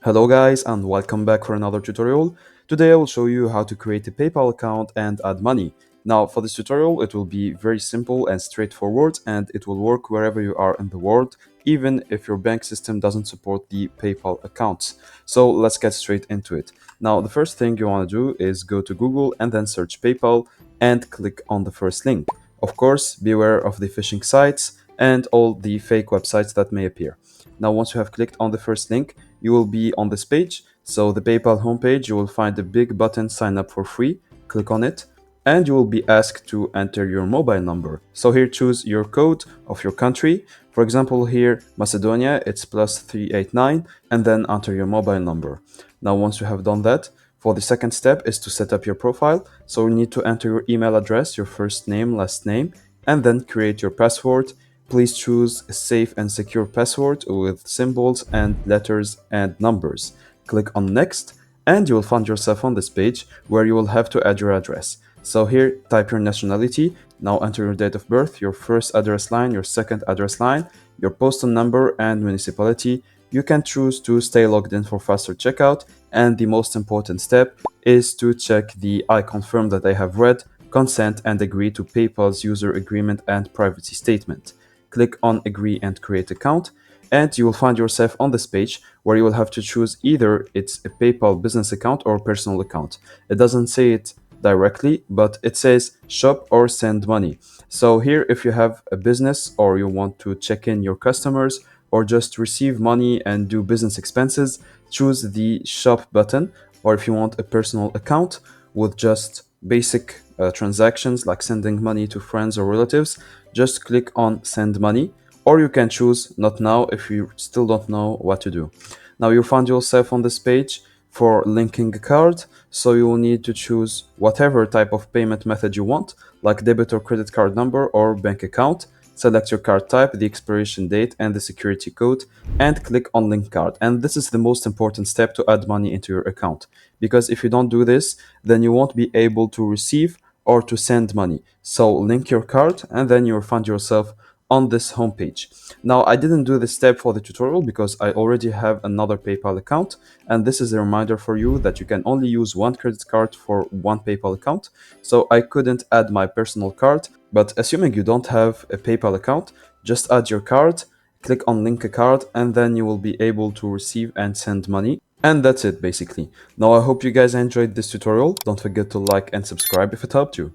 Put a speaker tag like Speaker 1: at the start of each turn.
Speaker 1: Hello guys and welcome back for another tutorial. Today I will show you how to create a PayPal account and add money. Now for this tutorial it will be very simple and straightforward and it will work wherever you are in the world, even if your bank system doesn't support the PayPal accounts. So let's get straight into it. Now the first thing you want to do is go to Google and then search PayPal and click on the first link. Of course, beware of the phishing sites and all the fake websites that may appear. Now once you have clicked on the first link, you will be on this page. So the PayPal homepage, you will find the big button sign up for free. Click on it and you will be asked to enter your mobile number. So here choose your code of your country. For example, here Macedonia, it's +389 and then enter your mobile number. Now once you have done that, for the second step is to set up your profile. So you need to enter your email address, your first name, last name, and then create your password. Please choose a safe and secure password with symbols and letters and numbers. Click on next and you will find yourself on this page where you will have to add your address. So here type your nationality, now enter your date of birth, your first address line, your second address line, your postal number and municipality. You can choose to stay logged in for faster checkout, and the most important step is to check the I confirm that I have read, consent and agree to PayPal's user agreement and privacy statement. Click on agree and create account and you will find yourself on this page where you will have to choose either it's a PayPal business account or personal account. It doesn't say it directly, but it says shop or send money. So here, if you have a business or you want to check in your customers or just receive money and do business expenses, choose the shop button. Or if you want a personal account with just basic transactions like sending money to friends or relatives, just click on send money, or you can choose not now if you still don't know what to do. Now you find yourself on this page for linking a card, so you will need to choose whatever type of payment method you want, like debit or credit card number or bank account. Select your card type, the expiration date and the security code, and click on link card. And this is the most important step to add money into your account, because if you don't do this, then you won't be able to receive or to send money. So link your card and then you'll find yourself on this homepage. Now I didn't do this step for the tutorial because I already have another PayPal account, and this is a reminder for you that you can only use one credit card for one PayPal account. So I couldn't add my personal card, but assuming you don't have a PayPal account, just add your card, click on link a card, and then you will be able to receive and send money. And that's it basically. Now I hope you guys enjoyed this tutorial. Don't forget to like and subscribe if it helped you.